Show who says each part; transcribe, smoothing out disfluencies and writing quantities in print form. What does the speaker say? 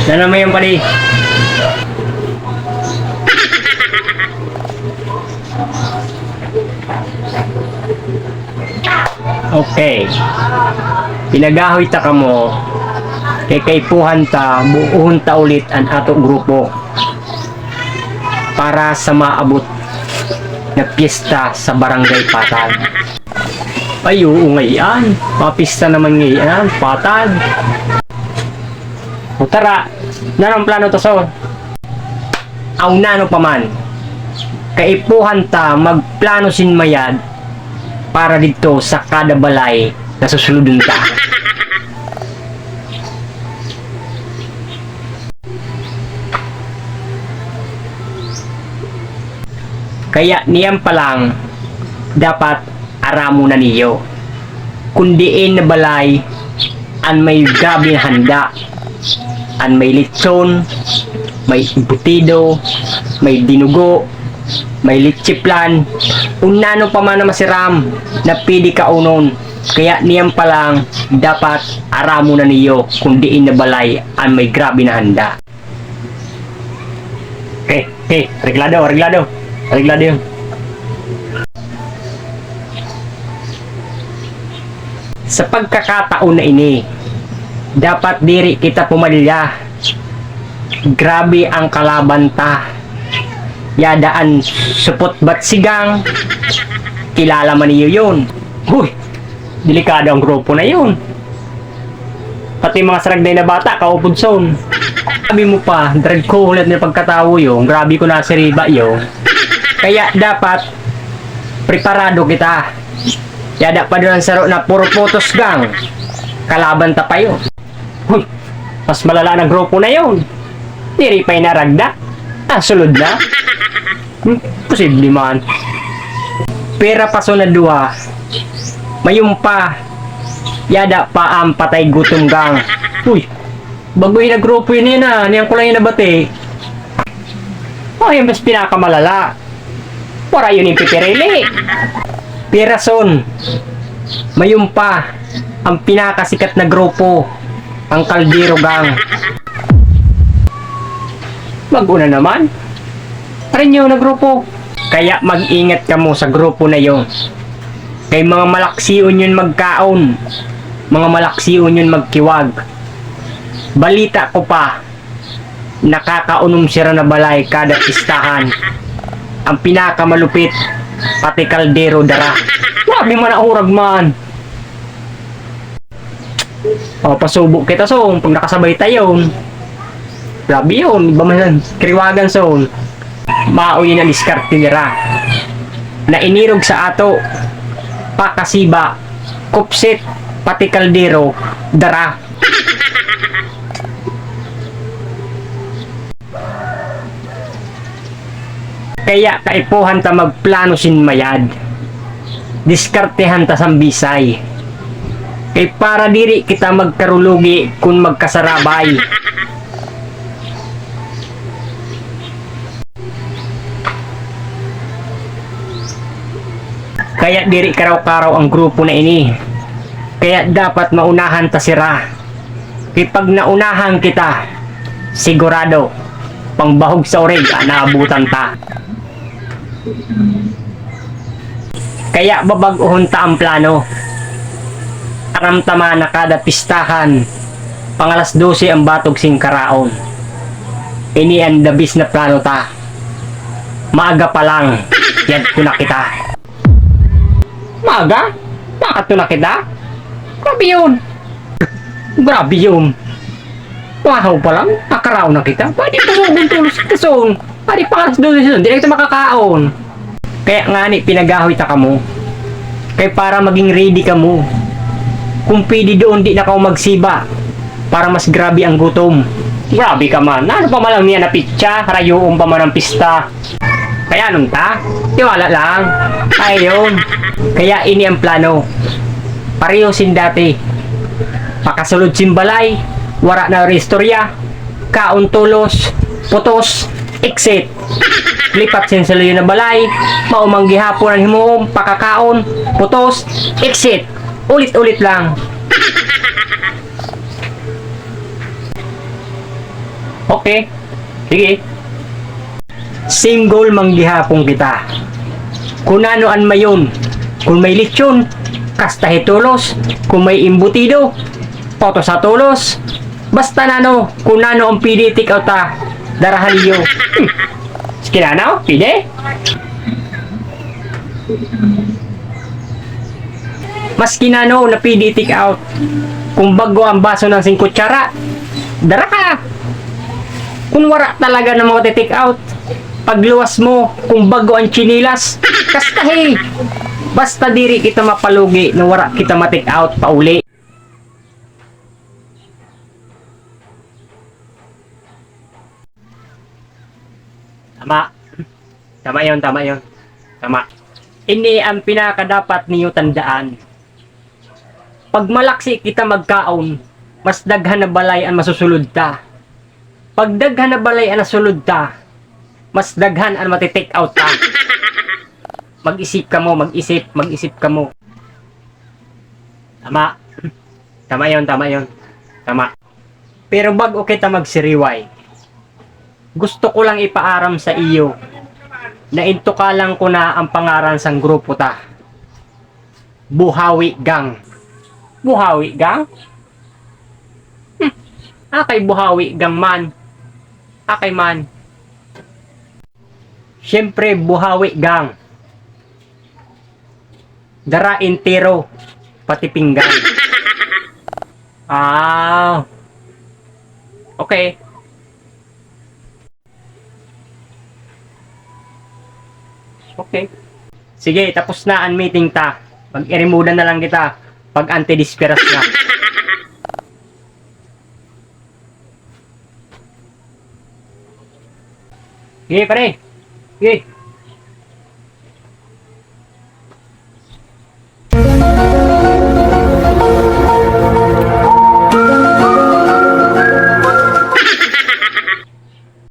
Speaker 1: Sana mo yung pali. Okay. Pinagahoy ta ka mo. Kay kaipuhan ta, buuhon ta ulit ang ato grupo. Para sa maabot na piyesta sa barangay Patan. Ay, oo ngayon. Mapista naman ngayon. Patan. O tara, nanong plano to so? Aw nano pa man. Kaipuhan ta magplano sinmayad para dito sa kada balay na susuludin ta. Kaya niyan pa lang dapat aramo na niyo. Kundiin na balay an may gabing handa. An may lechon, may butido, may dinugo, may lechiplan, unano pa man na masiram na pili ka unon. Kaya niyan pa lang dapat aramo na niyo kung diin na balay ang may grabe na handa. Reglado yun. Sa pagkakataon na ini, dapat diri kita pumalya. Grabe ang kalaban ta. Yadaan supot bat sigang. Kilala man niyo yun. Uy, delikado ang grupo na yun. Pati mga saragday na bata, kaupod son. Sabi mo pa, drag ko ulit na pagkatawo yung. Grabe ko na si Riba yung. Kaya dapat preparado kita. Yada pa doon sa na puro photos gang. Kalaban ta pa yun. Uy, mas malala na grupo na yun. Diri pa'y naragda. Sulod na. Posible man. Pera pa so na dua. Mayroon pa. Yada pa ang patay gutom gang. Uy, bagoy na grupo yun na. Niyang ko lang yun nabati. Yung mas pinakamalala. Para yun yung pipirili. Pirason. Mayroon pa. Ang pinakasikat na grupo. Ang Kaldero gang. Mag-una naman. Parinyo na grupo. Kaya mag-ingat ka mo sa grupo na yon. Kay mga malaksiyon yun magkaon. Mga malaksiyon yun magkiwag. Balita ko pa. Nakakaunom sira na balay kada pistahan. Ang pinakamalupit. Pati Kaldero dara. Grabe man ang urag man. Pasubok kita son. Pag nakasabay tayo. Grabe yun. Iba man kriwagan son. Mauyin ang diskarte nira. Na inirog sa ato. Pakasiba. Kupsit. Pati Kaldero dara. Kaya kaipuhan ta magplano sinmayad. Diskartehan ta sambisay. Kay para diri kita magkarulugi kung magkasarabay. Kaya diri karaw-karaw ang grupo na ini. Kaya dapat maunahan ta sira. Kay pag naunahan kita, sigurado pangbahog sa oreg naabutan ta. Kaya babaguhon ta ang plano. Aramtama na kada pistahan pangalas 12 ang batog sing karaon. Ini ang dabis na plano ta. Maaga pa lang yan ko na kita. Maaga? Bakit ko na kita? Grabe yun. Grabe yun. Wahaw pa lang, nakaraon na kita. Pwede pa mo buntulos kita son. Pwede pa kalas 12 son, di na kita makakaon. Kaya nga ni, pinagahoy ta ka mo. Kaya para maging ready ka mo. Kung pwede doon, di na ka magsiba. Para mas grabe ang gutom. Grabe ka man. Ano pa malang niya na pitsa? Rayuong pa man ang pista. Kaya nung ta? Tiwala lang. Ayun. Kaya ini ang plano. Pareho sin dati. Pakasulod sin balay. Wara na restorya. Kaon tulos. Putos. Exit. lipat sin sa layo na balay, maumang gihapon ang himuom, pakakaon, putos, exit. Ulit-ulit lang. Okay. Sige. Same goal manggihapon kita. Kung anoan mayon, kung may lechon, kastahe tulos, kung may imbutido, poto sa tulos, basta nano, kung nano ang pili take out ta, darahaliyo. Kinanaw, pili? Mas kinano na pili take out, kung bago ang baso ng 5 kutsara, dara ka. Kung wala talaga ng mga take out, pagluwas mo, kung bago ang chinilas, kastahe. Basta diri kita mapalugi na wala kita ma-take out pauli. Tama. Tama yon, tama yon. Tama. Ini ang pinakadapat niyo tandaan. Pag malaksi kita magkaon, mas daghan na balay ang masusulod ta. Pag daghan na balay ang nasulod ta, mas daghan ang mati-take out ta. Mag-isip ka mo, mag-isip ka mo. Tama. Tama yon, tama yon. Tama. Pero bago kita magsiriway, gusto ko lang ipaaram sa iyo na intukalan ko na ang pangaran sang grupo ta. Buhawi Gang. Buhawi Gang? Akay Buhawi Gang man. Akay man. Siyempre Buhawi Gang. Dara intero, pati pinggan. Ah. Okay. Okay. Sige, tapos na ang meeting ta. Mag-irimudan na lang kita pag anti-disperas na. Sige, pare. Sige.